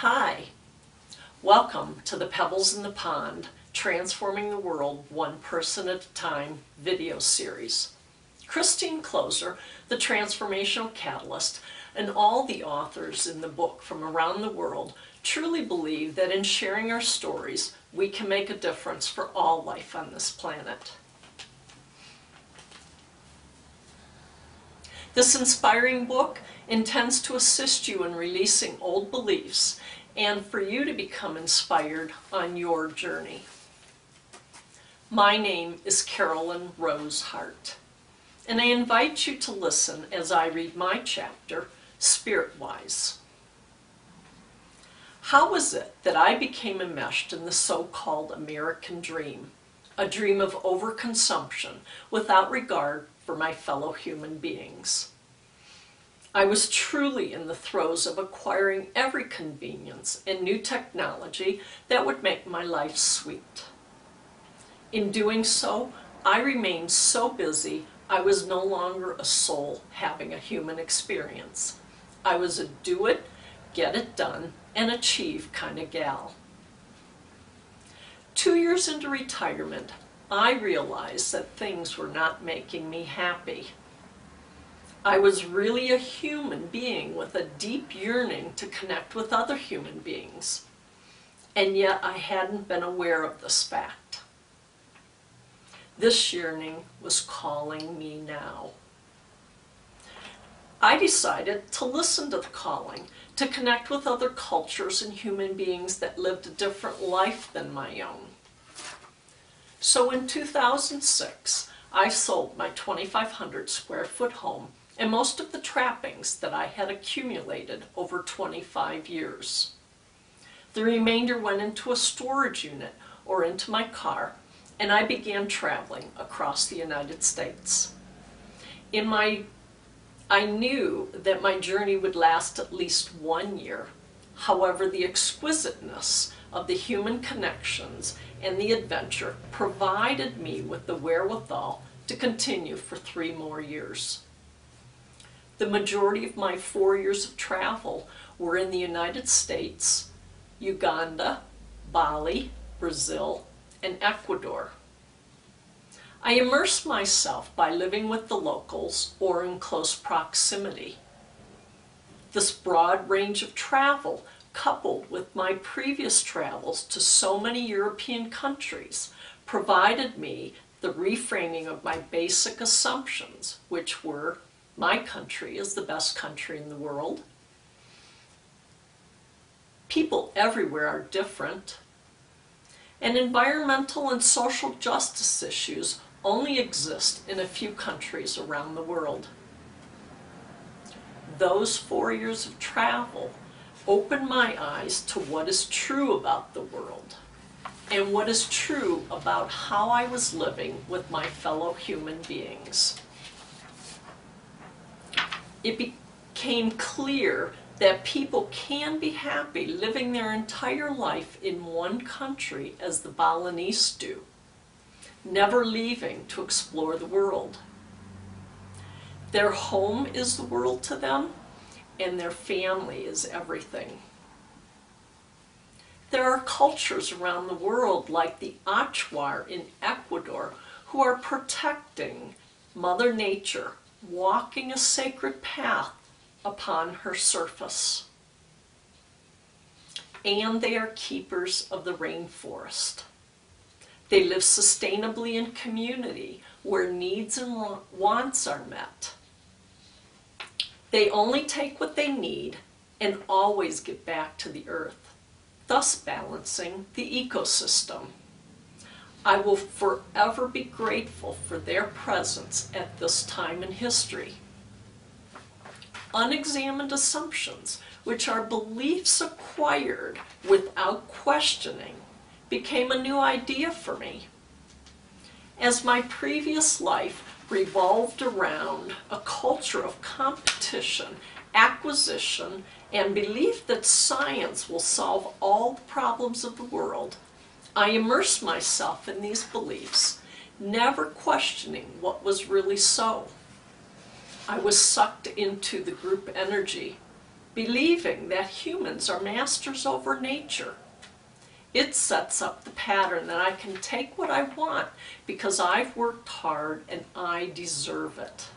Hi, welcome to the Pebbles in the Pond, Transforming the World One Person at a Time video series. Christine Closer, the Transformational Catalyst, and all the authors in the book from around the world truly believe that in sharing our stories, we can make a difference for all life on this planet. This inspiring book intends to assist you in releasing old beliefs and for you to become inspired on your journey. My name is Carolyn Rose Hart, and I invite you to listen as I read my chapter, SpiritWise. How was it that I became enmeshed in the so-called American dream, a dream of overconsumption without regard for my fellow human beings? I was truly in the throes of acquiring every convenience and new technology that would make my life sweet. In doing so, I remained so busy I was no longer a soul having a human experience. I was a do it, get it done, and achieve kind of gal. 2 years into retirement, I realized that things were not making me happy. I was really a human being with a deep yearning to connect with other human beings, and yet I hadn't been aware of this fact. This yearning was calling me now. I decided to listen to the calling, to connect with other cultures and human beings that lived a different life than my own. So in 2006, I sold my 2,500 square foot home and most of the trappings that I had accumulated over 25 years. The remainder went into a storage unit or into my car, and I began traveling across the United States. I knew that my journey would last at least 1 year. However, the exquisiteness of the human connections and the adventure provided me with the wherewithal to continue for 3 more years. The majority of my 4 years of travel were in the United States, Uganda, Bali, Brazil, and Ecuador. I immersed myself by living with the locals or in close proximity. This broad range of travel, coupled with my previous travels to so many European countries, provided me the reframing of my basic assumptions, which were: my country is the best country in the world. People everywhere are different. And environmental and social justice issues only exist in a few countries around the world. Those 4 years of travel opened my eyes to what is true about the world and what is true about how I was living with my fellow human beings. It became clear that people can be happy living their entire life in one country as the Balinese do, never leaving to explore the world. Their home is the world to them, and their family is everything. There are cultures around the world like the Achuar in Ecuador who are protecting Mother Nature, walking a sacred path upon her surface. And they are keepers of the rainforest. They live sustainably in community where needs and wants are met. They only take what they need and always give back to the earth, thus balancing the ecosystem. I will forever be grateful for their presence at this time in history. Unexamined assumptions, which are beliefs acquired without questioning, became a new idea for me. As my previous life revolved around a culture of competition, acquisition, and belief that science will solve all the problems of the world, I immersed myself in these beliefs, never questioning what was really so. I was sucked into the group energy, believing that humans are masters over nature. It sets up the pattern that I can take what I want because I've worked hard and I deserve it.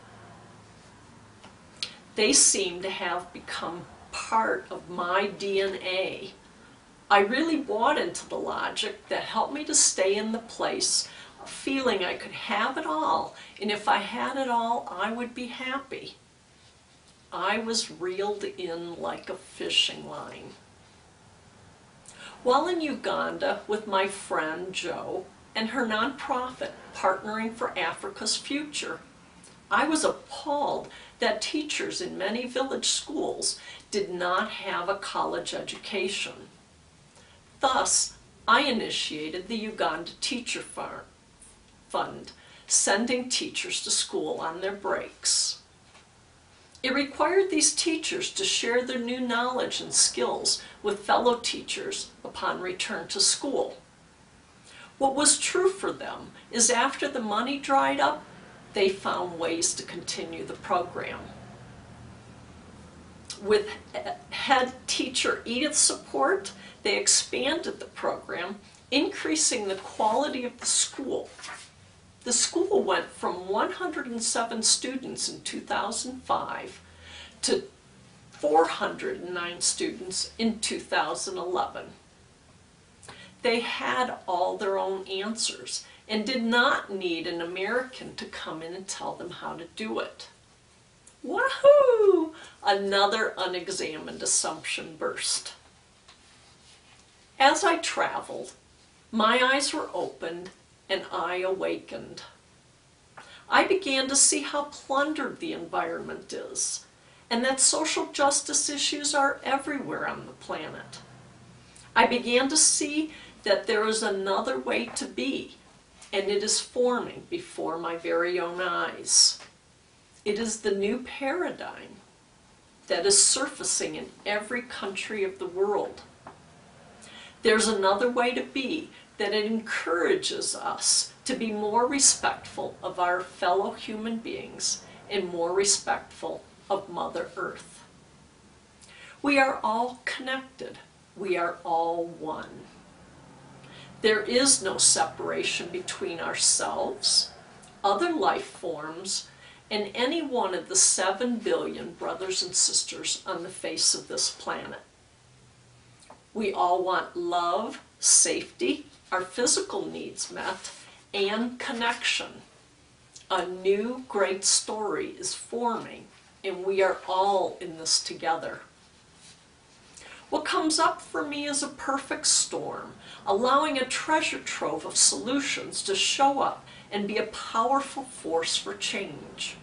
They seem to have become part of my DNA. I really bought into the logic that helped me to stay in the place of feeling I could have it all, and if I had it all, I would be happy. I was reeled in like a fishing line. While in Uganda with my friend Jo and her nonprofit Partnering for Africa's Future, I was appalled that teachers in many village schools did not have a college education. Thus, I initiated the Uganda Teacher Fund, sending teachers to school on their breaks. It required these teachers to share their new knowledge and skills with fellow teachers upon return to school. What was true for them is after the money dried up, they found ways to continue the program. With head teacher Edith's support, they expanded the program, increasing the quality of the school. The school went from 107 students in 2005 to 409 students in 2011. They had all their own answers and did not need an American to come in and tell them how to do it. Wahoo! Another unexamined assumption burst. As I traveled, my eyes were opened and I awakened. I began to see how plundered the environment is, and that social justice issues are everywhere on the planet. I began to see that there is another way to be, and it is forming before my very own eyes. It is the new paradigm that is surfacing in every country of the world. There's another way to be that it encourages us to be more respectful of our fellow human beings and more respectful of Mother Earth. We are all connected. We are all one. There is no separation between ourselves, other life forms, and any one of the 7 billion brothers and sisters on the face of this planet. We all want love, safety, our physical needs met, and connection. A new great story is forming, and we are all in this together. What comes up for me is a perfect storm, allowing a treasure trove of solutions to show up and be a powerful force for change.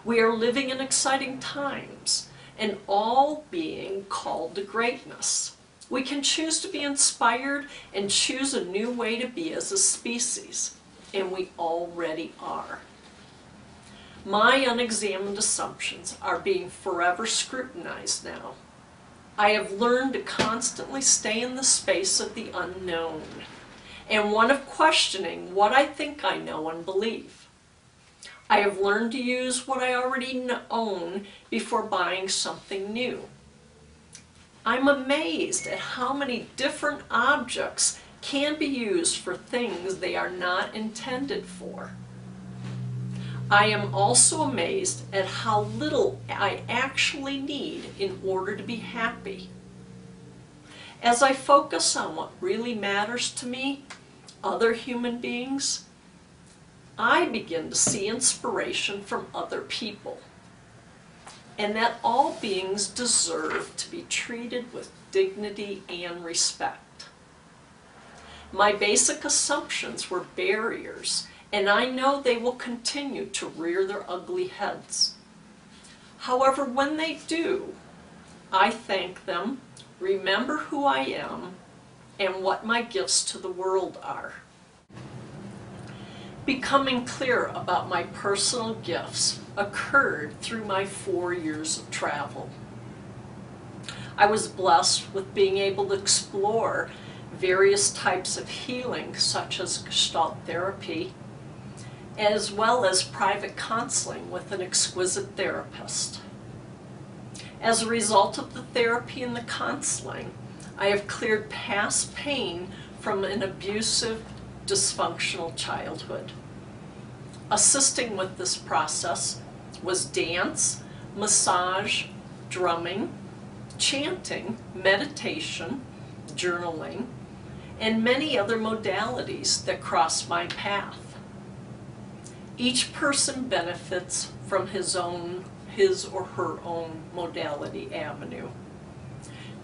We are living in exciting times, and all being called to greatness. We can choose to be inspired and choose a new way to be as a species, and we already are. My unexamined assumptions are being forever scrutinized now. I have learned to constantly stay in the space of the unknown, and one of questioning what I think I know and believe. I have learned to use what I already own before buying something new. I'm amazed at how many different objects can be used for things they are not intended for. I am also amazed at how little I actually need in order to be happy. As I focus on what really matters to me, other human beings, I begin to see inspiration from other people, and that all beings deserve to be treated with dignity and respect. My basic assumptions were barriers, and I know they will continue to rear their ugly heads. However, when they do, I thank them, remember who I am, and what my gifts to the world are. Becoming clear about my personal gifts occurred through my 4 years of travel. I was blessed with being able to explore various types of healing, such as Gestalt therapy, as well as private counseling with an exquisite therapist. As a result of the therapy and the counseling, I have cleared past pain from an abusive, dysfunctional childhood. Assisting with this process was dance, massage, drumming, chanting, meditation, journaling, and many other modalities that cross my path. Each person benefits from his or her own modality avenue.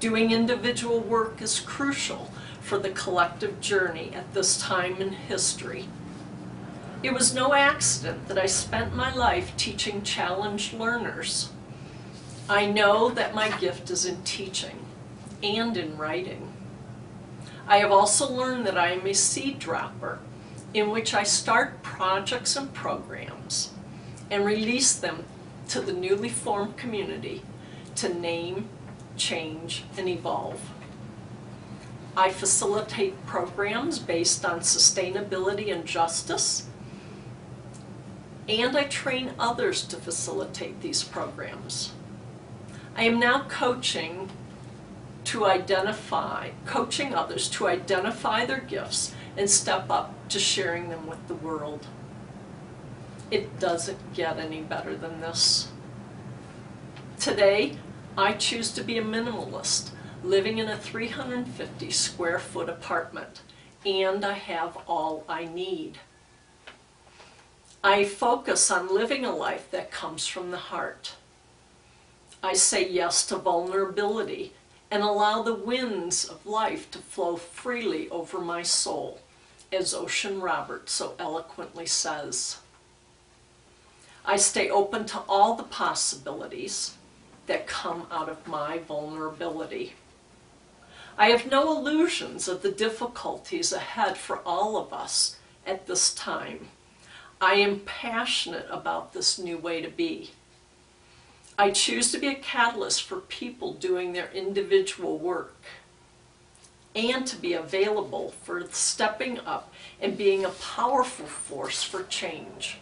Doing individual work is crucial for the collective journey at this time in history. It was no accident that I spent my life teaching challenged learners. I know that my gift is in teaching and in writing. I have also learned that I am a seed dropper, in which I start projects and programs and release them to the newly formed community to name, change, and evolve. I facilitate programs based on sustainability and justice, and I train others to facilitate these programs. I am now coaching others to identify their gifts and step up to sharing them with the world. It doesn't get any better than this. Today, I choose to be a minimalist, living in a 350 square foot apartment, and I have all I need. I focus on living a life that comes from the heart. I say yes to vulnerability and allow the winds of life to flow freely over my soul, as Ocean Robert so eloquently says. I stay open to all the possibilities that come out of my vulnerability. I have no illusions of the difficulties ahead for all of us at this time. I am passionate about this new way to be. I choose to be a catalyst for people doing their individual work, and to be available for stepping up and being a powerful force for change.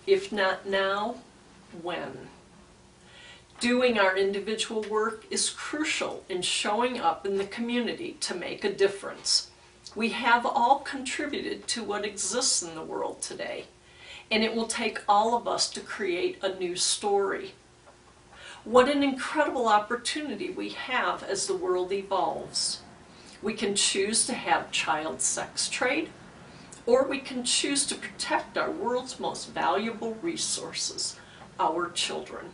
If not now, when? Doing our individual work is crucial in showing up in the community to make a difference. We have all contributed to what exists in the world today, and it will take all of us to create a new story. What an incredible opportunity we have as the world evolves. We can choose to have child sex trade, or we can choose to protect our world's most valuable resources, our children.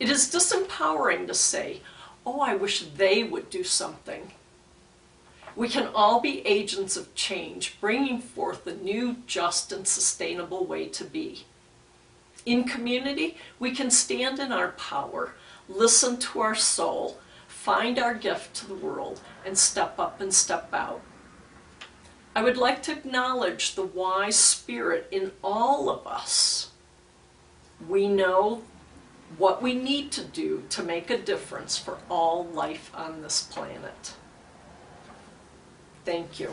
It is disempowering to say, oh, I wish they would do something. We can all be agents of change, bringing forth a new, just, and sustainable way to be. In community, we can stand in our power, listen to our soul, find our gift to the world, and step up and step out. I would like to acknowledge the wise spirit in all of us. We know what we need to do to make a difference for all life on this planet. Thank you.